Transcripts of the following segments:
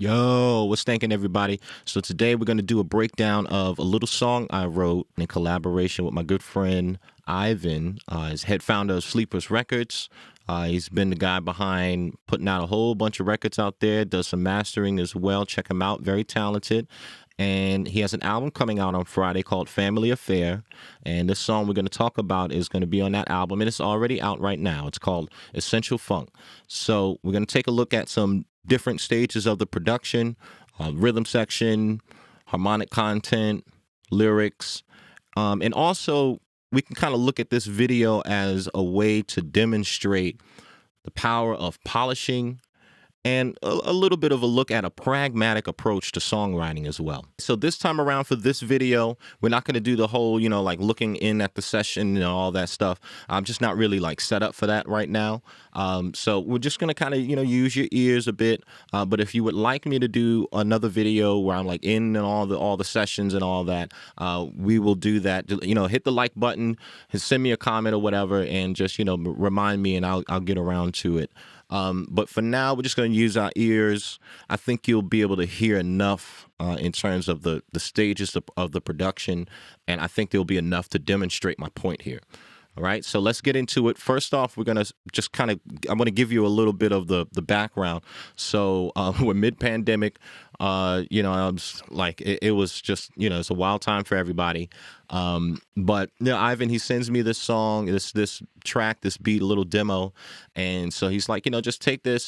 Yo, what's thanking everybody? So today we're going to do a breakdown of a little song I wrote in collaboration with my good friend Ivan. He's head founder of Sleepers Records. He's been the guy behind putting out a whole bunch of records out there, does some mastering as well. Check him out, very talented. And he has an album coming out on Friday called Family Affair. And this song we're going to talk about is going to be on that album. And it's already out right now. It's called Essential Funk. So we're going to take a look at some different stages of the production, rhythm section, harmonic content, lyrics. And also we can kind of look at this video as a way to demonstrate the power of polishing and a little bit of a look at a pragmatic approach to songwriting as well. So this time around for this video, we're not going to do the whole, like looking in at the session and all that stuff. I'm just not really like set up for that right now. So we're just going to kind of, use your ears a bit. But if you would like me to do another video where I'm like in and all the sessions and all that, we will do that. Hit the like button, send me a comment or whatever, and just, remind me and I'll get around to it. But for now, we're just going to use our ears. I think you'll be able to hear enough in terms of the stages of the production, and I think there'll be enough to demonstrate my point here. All right, so let's get into it. First off, we're going to just I'm going to give you a little bit of the background. So we're mid-pandemic. I was like, it was just, it's a wild time for everybody. But Ivan, he sends me this song, this track, this beat, a little demo. And so he's like, just take the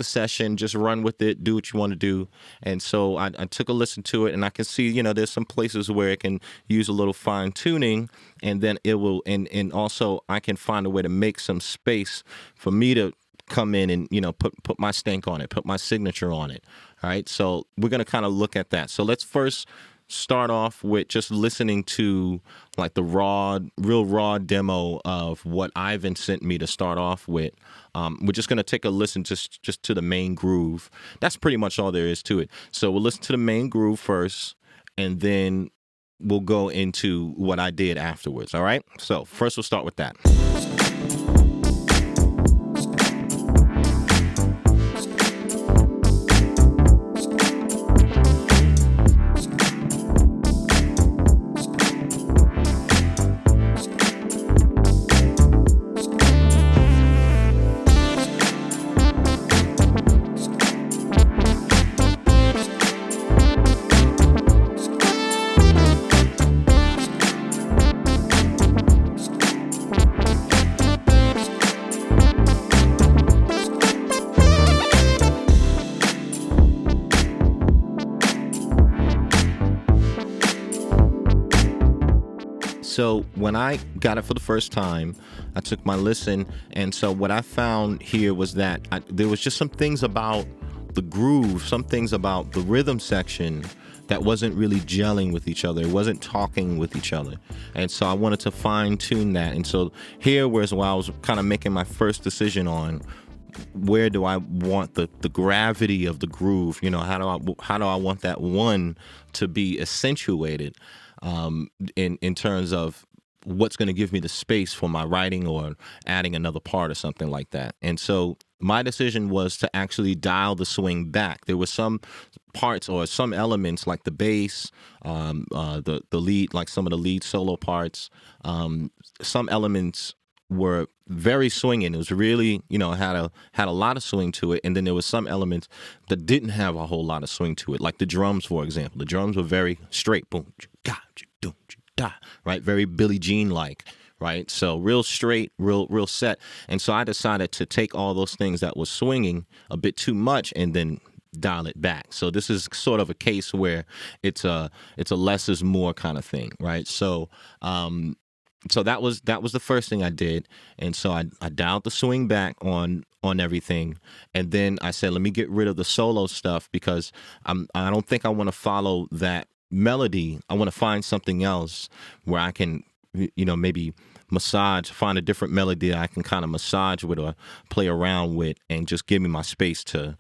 session, just run with it, do what you want to do. And so I took a listen to it, and I can see, there's some places where it can use a little fine tuning, and then it will, and also I can find a way to make some space for me to come in and, put my stank on it, put my signature on it. All right. So we're going to kind of look at that. So let's first start off with just listening to like the real raw demo of what Ivan sent me to start off with. We're just going to take a listen just to the main groove. That's pretty much all there is to it. So we'll listen to the main groove first, and then we'll go into what I did afterwards. All right. So first we'll start with that. So when I got it for the first time, I took my listen, and so what I found here was that there was just some things about the groove, some things about the rhythm section that wasn't really gelling with each other. It wasn't talking with each other. And so I wanted to fine tune that. And so here was while I was kind of making my first decision on where do I want the gravity of the groove, how do I want that one to be accentuated in terms of what's going to give me the space for my writing or adding another part or something like that. And so my decision was to actually dial the swing back. There were some parts or some elements like the bass, the lead, like some of the lead solo parts, some elements were very swinging. It was really, had a lot of swing to it. And then there was some elements that didn't have a whole lot of swing to it, like the drums, for example. The drums were very straight, boom, right? Very Billie Jean-like, right? So real straight, real set. And so I decided to take all those things that was swinging a bit too much and then dial it back. So this is sort of a case where it's a less is more kind of thing, right? So so that was the first thing I did. And so I dialed the swing back on everything. And then I said, let me get rid of the solo stuff because I don't think I want to follow that melody. I want to find something else where I can, maybe find a different melody that I can kind of massage with or play around with and just give me my space to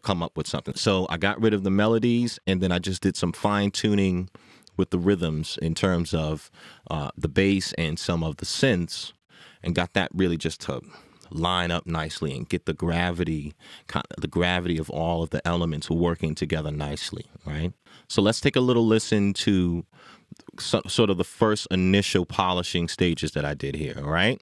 come up with something. So I got rid of the melodies, and then I just did some fine tuning with the rhythms in terms of the bass and some of the synths, and got that really just to line up nicely and get the gravity of all of the elements working together nicely, right? So let's take a little listen to sort of the first initial polishing stages that I did here, all right?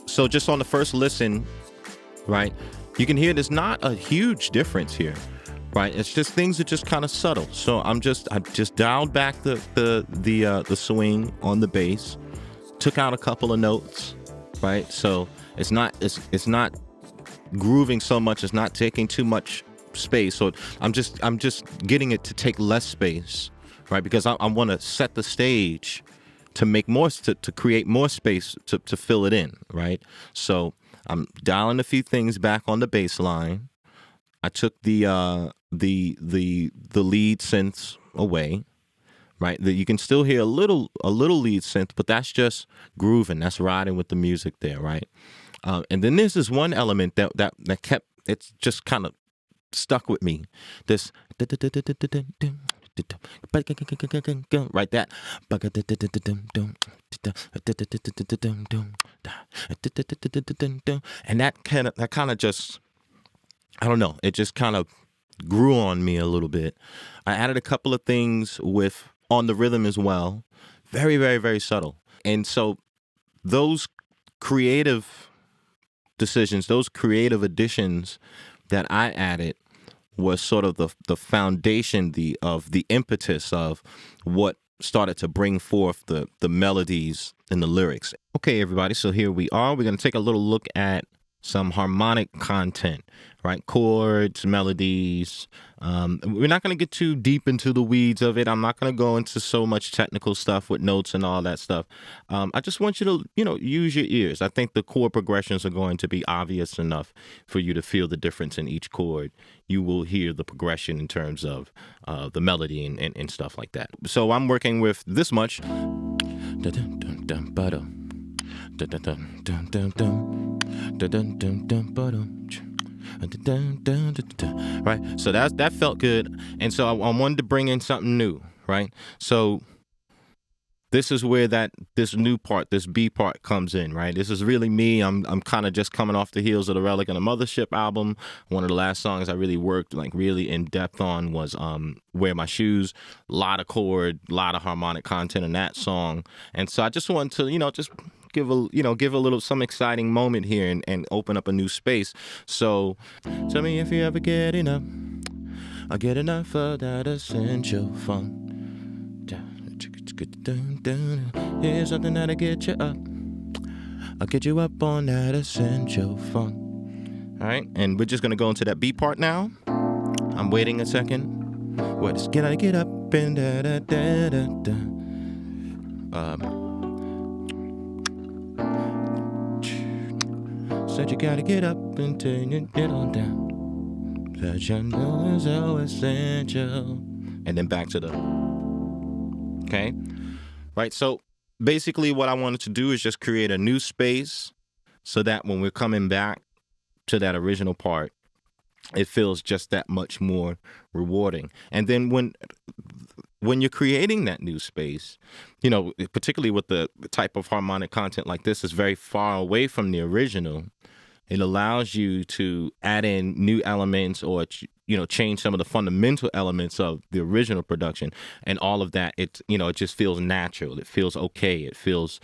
So just on the first listen, right, you can hear there's not a huge difference here, right? It's just things are just kind of subtle. So I just dialed back the swing on the bass, took out a couple of notes, right? So it's not grooving so much, it's not taking too much space. So I'm just getting it to take less space, right? Because I want to set the stage to make more, to create more space to fill it in, right? So I'm dialing a few things back on the bass line. I took the lead synths away, right? You can still hear a little lead synth, but that's just grooving. That's riding with the music there, right? And then there's this one element that kept, it's just kind of stuck with me. This right, that and that kind of just, I don't know, it just kind of grew on me a little bit. I added a couple of things on the rhythm as well, very, very, very subtle. And so those creative decisions, those creative additions that I added was sort of the foundation, the impetus of what started to bring forth the melodies and the lyrics. Okay, everybody, so here we are. We're going to take a little look at some harmonic content, right? Chords, melodies. We're not going to get too deep into the weeds of it. I'm not going to go into so much technical stuff with notes and all that stuff. I just want you to, use your ears. I think the chord progressions are going to be obvious enough for you to feel the difference in each chord. You will hear the progression in terms of the melody and stuff like that. So I'm working with this much. Right, so that felt good, and so I wanted to bring in something new, right? So this is where this new part, this B part, comes in, right? This is really me. I'm kind of just coming off the heels of the Relic and the Mothership album. One of the last songs I really worked really in depth on was Wear My Shoes. A lot of chord, a lot of harmonic content in that song, and so I just wanted to just give a little some exciting moment here and open up a new space. So tell me if you ever get enough. I get enough of that essential funk. Here's something that'll get you up. I'll get you up on that essential funk. All right, and we're just gonna go into that B part now. I'm waiting a second. What is gotta get up and da da da da da. Said you gotta get up and turn your head on down. That you know is so essential. And then back to the, okay? Right, so basically what I wanted to do is just create a new space so that when we're coming back to that original part, it feels just that much more rewarding. And then when you're creating that new space, particularly with the type of harmonic content like this is very far away from the original, it allows you to add in new elements or, change some of the fundamental elements of the original production, and all of that. It just feels natural. It feels okay. It feels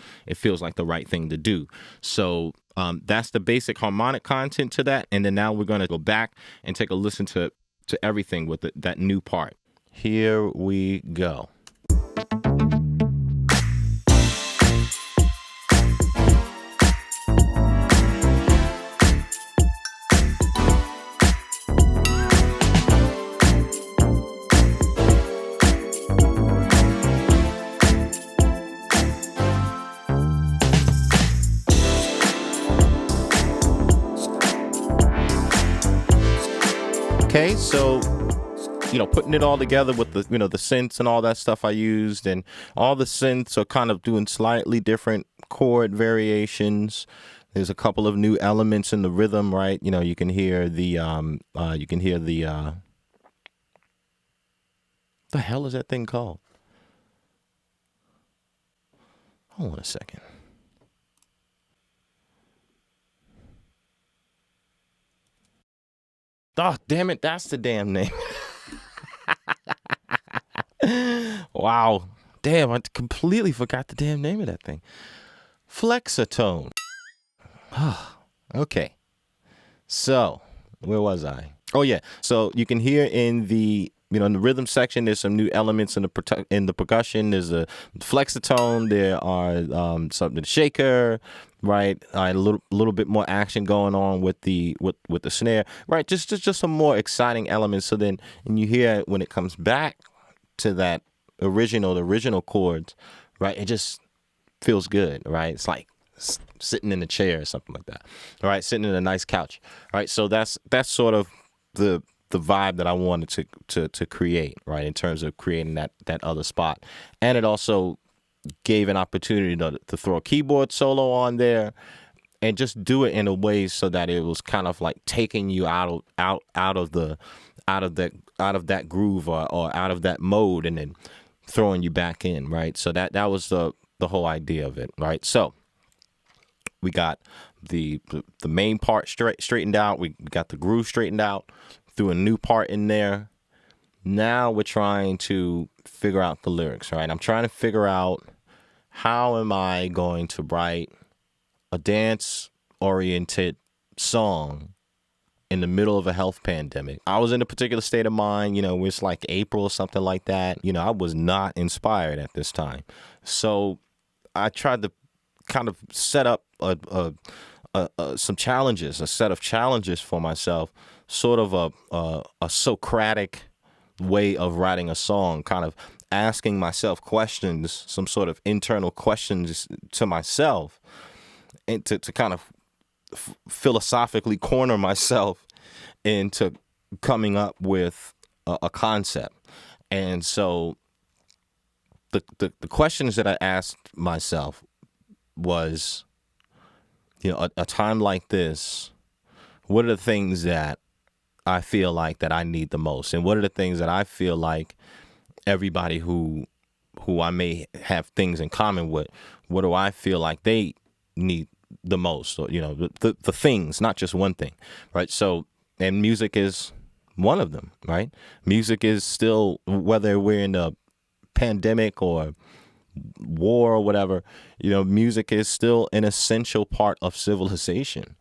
like the right thing to do. So that's the basic harmonic content to that. And then now we're going to go back and take a listen to to everything with that new part. Here we go. Okay, so, putting it all together with the, the synths and all that stuff I used, and all the synths are kind of doing slightly different chord variations. There's a couple of new elements in the rhythm, right? You can hear the the hell is that thing called? Hold on a second. Oh, damn it, that's the damn name. Wow. Damn, I completely forgot the damn name of that thing. Flexatone. Okay. So, where was I? Oh, yeah. So, you can hear in the, in the rhythm section, there's some new elements in the percussion. There's a flexatone. There are something shaker, right? A little bit more action going on with the snare, right? Just some more exciting elements. So then, and you hear when it comes back to the original chords, right? It just feels good, right? It's like sitting in a chair or something like that, all right? Sitting in a nice couch, all right? So that's sort of the vibe that I wanted to create, right? In terms of creating that other spot. And it also gave an opportunity to throw a keyboard solo on there and just do it in a way so that it was kind of like taking you out of that groove or out of that mode, and then throwing you back in, right? So that was the whole idea of it, right? So we got the main part straightened out. We got the groove straightened out, threw a new part in there. Now we're trying to figure out the lyrics, right? I'm trying to figure out, how am I going to write a dance-oriented song in the middle of a health pandemic? I was in a particular state of mind, it's like April or something like that. I was not inspired at this time. So I tried to kind of set up some challenges, a set of challenges for myself, sort of a Socratic way of writing a song, kind of asking myself questions, some sort of internal questions to myself, and to kind of philosophically corner myself into coming up with a concept. And so the questions that I asked myself was, a time like this, what are the things that I feel like that I need the most? And what are the things that I feel like everybody who I may have things in common with, what do I feel like they need the most? So, the things, not just one thing, right? So, and music is one of them, right? Music is still, whether we're in a pandemic or war or whatever, music is still an essential part of civilization,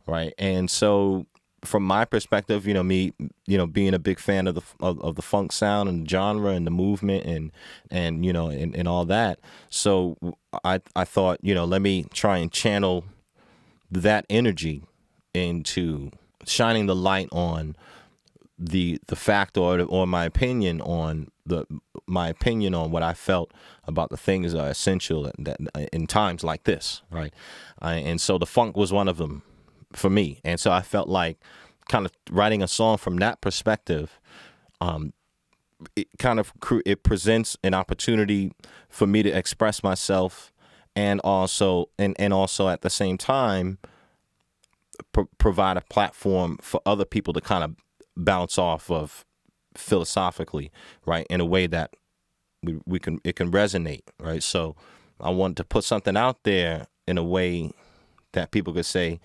right? And so, from my perspective, me, being a big fan of the funk sound and the genre and the movement and all that. So I thought, let me try and channel that energy into shining the light on the fact or my opinion on what I felt about the things that are essential that in times like this, right? And so the funk was one of them for me. And so I felt like kind of writing a song from that perspective, it presents an opportunity for me to express myself, and also at the same time provide a platform for other people to kind of bounce off of philosophically, right, in a way that it can resonate, right? So I wanted to put something out there in a way that people could say,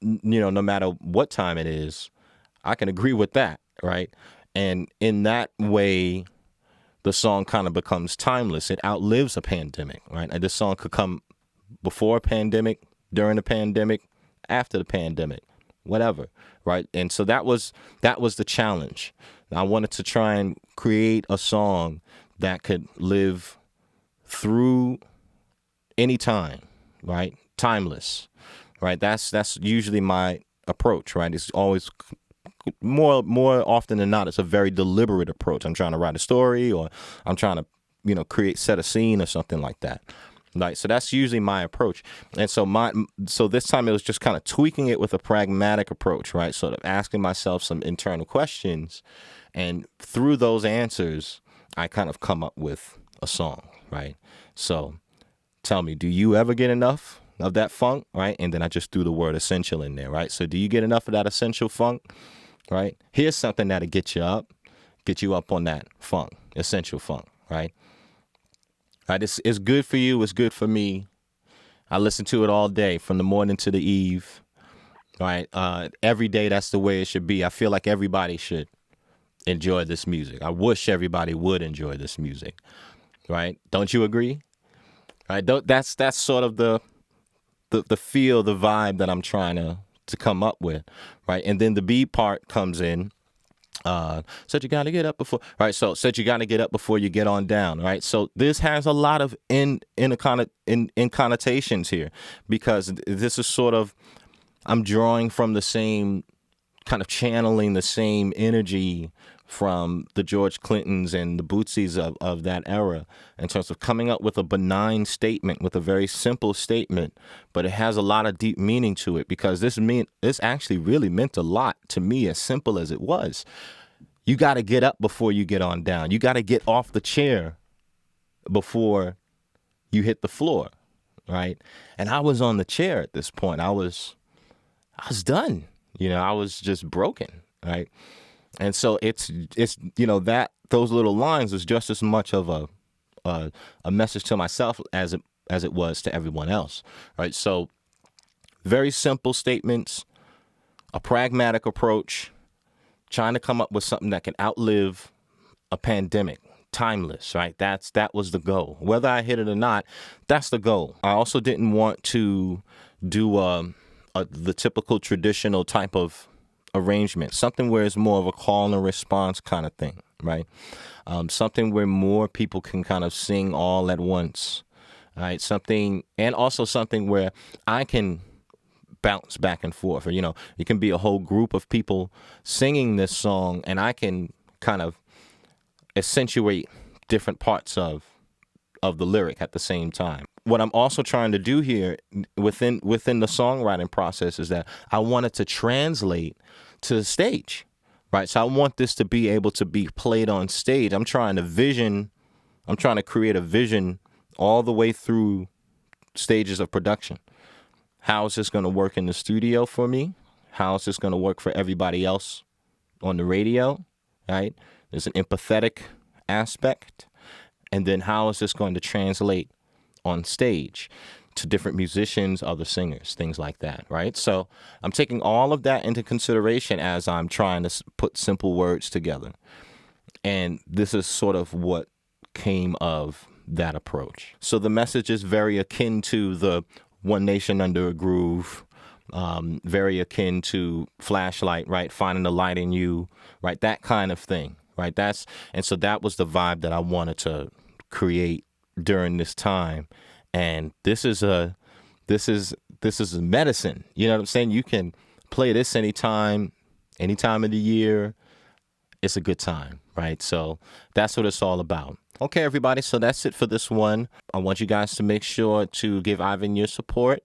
no matter what time it is, I can agree with that, right? And in that way, the song kind of becomes timeless. It outlives a pandemic, right? And this song could come before a pandemic, during the pandemic, after the pandemic, whatever, right? And so that was the challenge. I wanted to try and create a song that could live through any time, right? Timeless, right? That's usually my approach, right? It's always more often than not, it's a very deliberate approach. I'm trying to write a story, or I'm trying to, set a scene or something like that. Right. So that's usually my approach. And so this time it was just kind of tweaking it with a pragmatic approach, right? Sort of asking myself some internal questions, and through those answers, I kind of come up with a song, right? So tell me, do you ever get enough of that funk, right? And then I just threw the word essential in there, right? So do you get enough of that essential funk, right? Here's something that'll get you up on that funk, essential funk, right? Right, it's good for you. It's good for me. I listen to it all day, from the morning to the eve. Right, every day. That's the way it should be. I feel like everybody should enjoy this music. I wish everybody would enjoy this music. Right? Don't you agree? Right? That's sort of the feel, the vibe that I'm trying to come up with. Right, and then the B part comes in. Said you gotta get up before, right? So said you gotta get up before you get on down, right? So this has a lot of in connotations here, because this is sort of, I'm drawing from the same kind of, channeling the same energy from the George Clintons and the Bootsy's of that era, in terms of coming up with a benign statement, with a very simple statement, but it has a lot of deep meaning to it, because this actually really meant a lot to me, as simple as it was. You got to get up before you get on down. You got to get off the chair before you hit the floor, right? And I was on the chair at this point. I was done. I was just broken, right? And so it's that those little lines was just as much of a message to myself as it was to everyone else, right? So very simple statements, a pragmatic approach, trying to come up with something that can outlive a pandemic, timeless, right? That was the goal. Whether I hit it or not, that's the goal. I also didn't want to do the typical traditional type of arrangement, something where it's more of a call and response kind of thing, right? Something where more people can kind of sing all at once, right? Something where I can bounce back and forth, or it can be a whole group of people singing this song, and I can kind of accentuate different parts of the lyric at the same time. What I'm also trying to do here within the songwriting process is that I wanted to translate to the stage, right? So I want this to be able to be played on stage. I'm trying to create a vision all the way through stages of production. How is this going to work in the studio for me? How is this going to work for everybody else on the radio, right? There's an empathetic aspect. And then how is this going to translate on stage to different musicians, other singers, things like that, right? So I'm taking all of that into consideration as I'm trying to put simple words together. And this is sort of what came of that approach. So the message is very akin to the One Nation Under a Groove, very akin to Flashlight, right? Finding the light in you, right? That kind of thing, right? So that was the vibe that I wanted to create during this time. And this is a medicine. You know what I'm saying? You can play this anytime of the year. It's a good time, right? So that's what it's all about. Okay, everybody, so that's it for this one. I want you guys to make sure to give Ivan your support.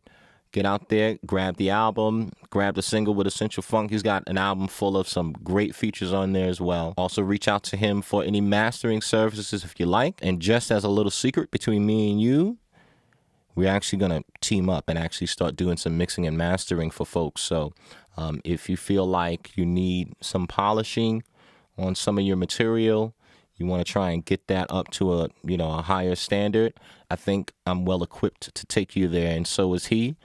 Get out there, grab the album, grab the single with Essential Funk. He's got an album full of some great features on there as well. Also, reach out to him for any mastering services if you like. And just as a little secret between me and you, we're actually going to team up and actually start doing some mixing and mastering for folks. So if you feel like you need some polishing on some of your material, you want to try and get that up to a higher standard, I think I'm well equipped to take you there, and so is he.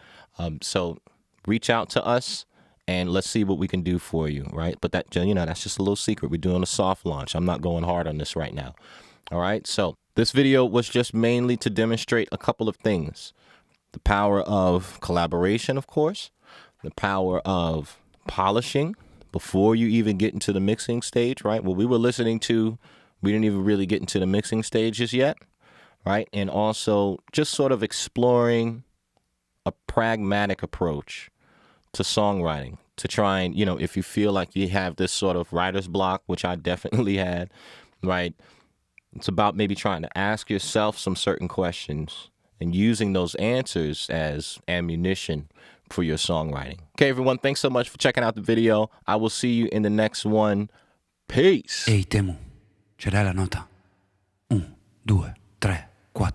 So reach out to us and let's see what we can do for you, right? But that's just a little secret. We're doing a soft launch. I'm not going hard on this right now. All right. So this video was just mainly to demonstrate a couple of things. The power of collaboration, of course, the power of polishing before you even get into the mixing stage, right? What we were listening to, we didn't even really get into the mixing stages yet, right? And also just sort of exploring a pragmatic approach to songwriting, to try and, if you feel like you have this sort of writer's block, which I definitely had, right? It's about maybe trying to ask yourself some certain questions and using those answers as ammunition for your songwriting. Okay, everyone, thanks so much for checking out the video. I will see you in the next one. Peace. Ehi Temu, ce l'hai la nota? 1, 2, 3, 4.